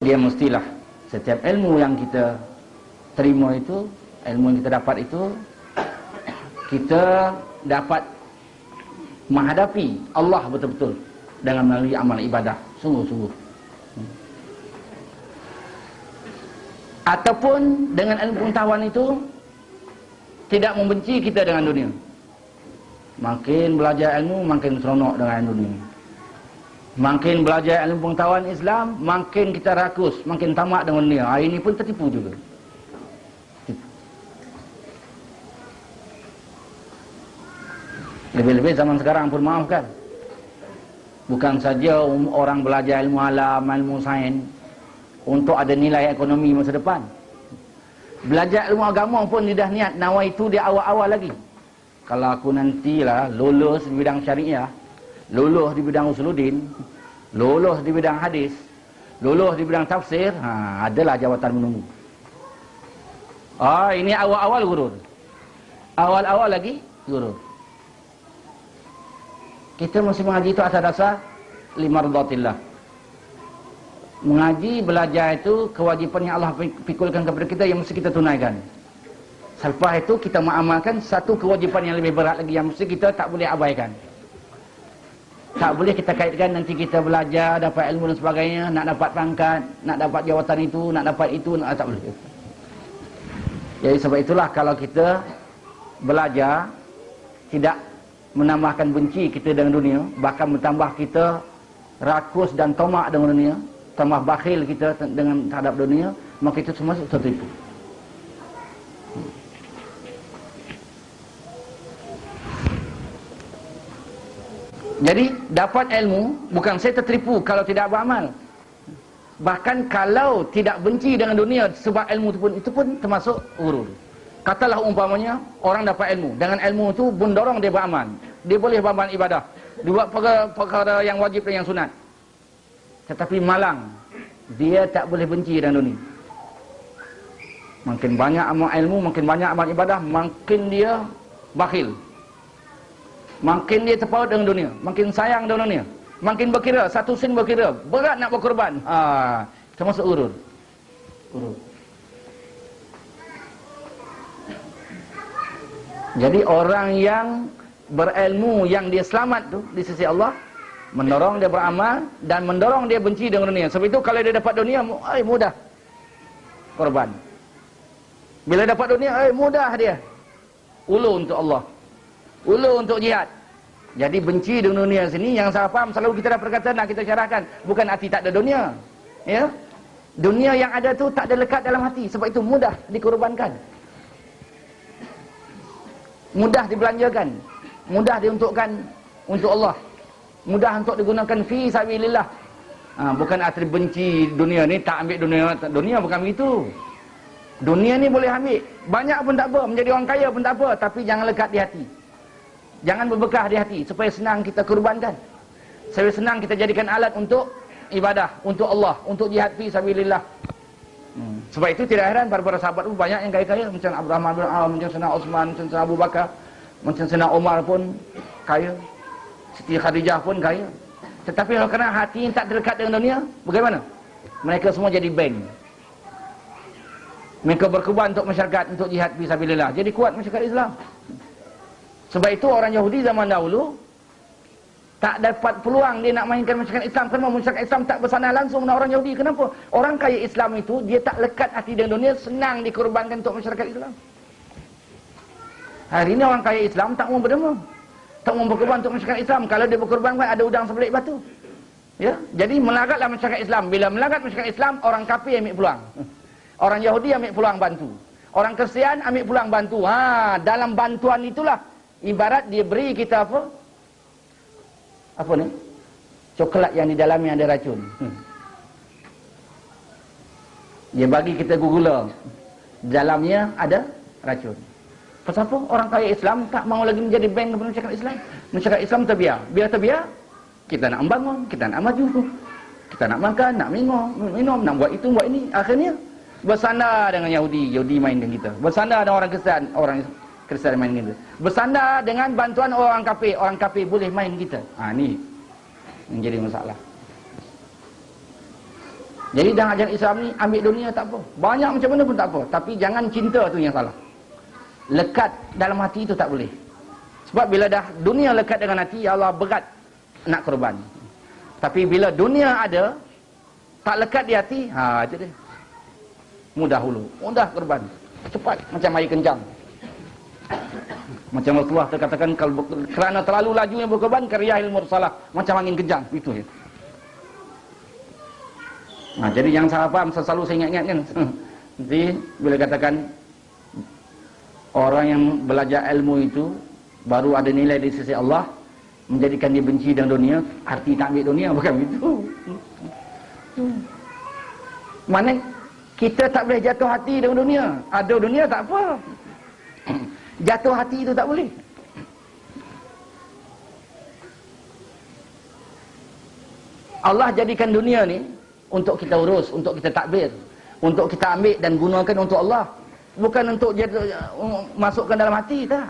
Dia mestilah setiap ilmu yang kita terima itu, ilmu yang kita dapat itu, kita dapat menghadapi Allah betul-betul dengan melalui amal ibadah sungguh-sungguh. Ataupun dengan ilmu pengetahuan itu tidak membenci kita dengan dunia. Makin belajar ilmu, makin seronok dengan dunia. Makin belajar ilmu pengetahuan Islam, makin kita rakus, makin tamak dengan dunia. Hari ini pun tertipu juga. Lebih-lebih zaman sekarang pun maafkan. Bukan saja orang belajar ilmu alam, ilmu sains untuk ada nilai ekonomi masa depan. Belajar ilmu agama pun dia dah niat nawaitu dia awal-awal lagi. Kalau aku nantilah lulus di bidang syariah, lulus di bidang usuluddin, lulus di bidang hadis, lulus di bidang tafsir, adalah jawatan menunggu. Ini awal-awal gurur. Awal-awal lagi gurur. Kita mesti mengaji itu atas dasar limardatillah. Mengaji, belajar itu kewajipan yang Allah pikulkan kepada kita yang mesti kita tunaikan. Selepas itu kita mengamalkan satu kewajipan yang lebih berat lagi yang mesti kita tak boleh abaikan. Tak boleh kita kaitkan nanti kita belajar, dapat ilmu dan sebagainya, nak dapat pangkat, nak dapat jawatan itu, nak dapat itu, tak boleh. Jadi sebab itulah kalau kita belajar tidak menambahkan benci kita dengan dunia, bahkan bertambah kita rakus dan tamak dengan dunia, tambah bakhil kita dengan terhadap dunia, maka itu semua tertipu. Jadi dapat ilmu bukan saya tertipu kalau tidak beramal. Bahkan kalau tidak benci dengan dunia sebab ilmu itu pun termasuk gurur. Katalah umpamanya orang dapat ilmu, dengan ilmu itu mendorong dia beramal. Dia boleh beramal ibadah, dia buat perkara yang wajib dan yang sunat. Tetapi malang, dia tak boleh benci dengan dunia. Makin banyak amal ilmu, makin banyak amal ibadah, makin dia bakhil. Makin dia terpaut dengan dunia, makin sayang dengan dunia. Makin berkira, satu sen berkira, berat nak berkorban. Termasuk urur. Urur. Jadi orang yang berilmu, yang dia selamat tu di sisi Allah, mendorong dia beramal dan mendorong dia benci dengan dunia. Sebab itu kalau dia dapat dunia, mudah korban. Bila dapat dunia, mudah dia ulu untuk Allah, ulu untuk jihad. Jadi benci dengan dunia sini yang salah faham, selalu kita dah perkataan, nak kita syarahkan, bukan hati tak ada dunia, ya. Dunia yang ada tu tak ada lekat dalam hati, sebab itu mudah dikorbankan, mudah dibelanjakan, mudah diuntukkan untuk Allah, mudah untuk digunakan fi sabilillah. Bukan arti benci dunia ni, tak ambil dunia. Dunia bukan begitu. Dunia ni boleh ambil, banyak pun tak apa, menjadi orang kaya pun tak apa, tapi jangan lekat di hati. Jangan berbekas di hati, supaya senang kita kurbankan, supaya senang kita jadikan alat untuk ibadah, untuk Allah, untuk jihad fi sabilillah. Sebab itu tidak heran para sahabat pun banyak yang kaya-kaya, macam Abraham bin Auf, macam Sayyidina Utsman, macam Sayyidina Abu Bakar, macam Sayyidina Umar pun kaya, Siti Khadijah pun kaya. Tetapi kalau kerana hati yang tak terdekat dengan dunia, bagaimana? Mereka semua jadi bank. Mereka berkorban untuk masyarakat, untuk jihad fi sabilillah. Jadi kuat masyarakat Islam. Sebab itu orang Yahudi zaman dahulu tak dapat peluang dia nak mainkan masyarakat Islam, kerana masyarakat Islam tak bersandar langsung dengan orang Yahudi. Kenapa? Orang kaya Islam itu dia tak lekat hati dengan dunia, senang dikorbankan untuk masyarakat Islam. Hari ini orang kaya Islam tak mau berdemo, tak mau berkorban untuk masyarakat Islam. Kalau dia berkorbankan ada udang sebelik batu, ya. Jadi melaratlah masyarakat Islam. Bila melarat masyarakat Islam, orang kafir ambil peluang, orang Yahudi ambil peluang bantu, orang Kristian ambil peluang bantu. Dalam bantuan itulah ibarat dia beri kita apa ni? Coklat yang di dalamnya ada racun. Dia bagi kita gula, dalamnya ada racun. Pasal apa? Orang kaya Islam tak mau lagi menjadi bank kepada masyarakat Islam. Masyarakat Islam terbiar. Biar terbiar, kita nak membangun, kita nak maju, kita nak makan, nak minum, nak buat itu, buat ini. Akhirnya bersandar dengan Yahudi, Yahudi main dengan kita. Bersandar dengan orang Kristian main kita. Bersandar dengan bantuan orang kafir boleh main kita. Ni menjadi masalah. Jadi dalam ajaran Islam ni, ambil dunia tak apa. Banyak macam mana pun tak apa. Tapi jangan cinta tu yang salah. Lekat dalam hati tu tak boleh. Sebab bila dah dunia lekat dengan hati, ya Allah berat nak korban. Tapi bila dunia ada, tak lekat di hati, itu dia. Mudah hulu. Mudah korban. Cepat. Macam air kencang. Macam Rasulullah terkatakan, kalau kerana terlalu lajunya berkorban, kariyahil mursalah. Macam angin kencang. Itu dia. Jadi yang salah faham, selalu saya ingat-ingat kan. Jadi bila katakan orang yang belajar ilmu itu baru ada nilai di sisi Allah, menjadikan dia benci dengan dunia, arti tak ambil dunia, bukan begitu. Mana kita tak boleh jatuh hati dengan dunia. Ada dunia tak apa. Jatuh hati itu tak boleh. Allah jadikan dunia ni untuk kita urus, untuk kita takbir, untuk kita ambil dan gunakan untuk Allah. Bukan untuk masukkan dalam hati, tak.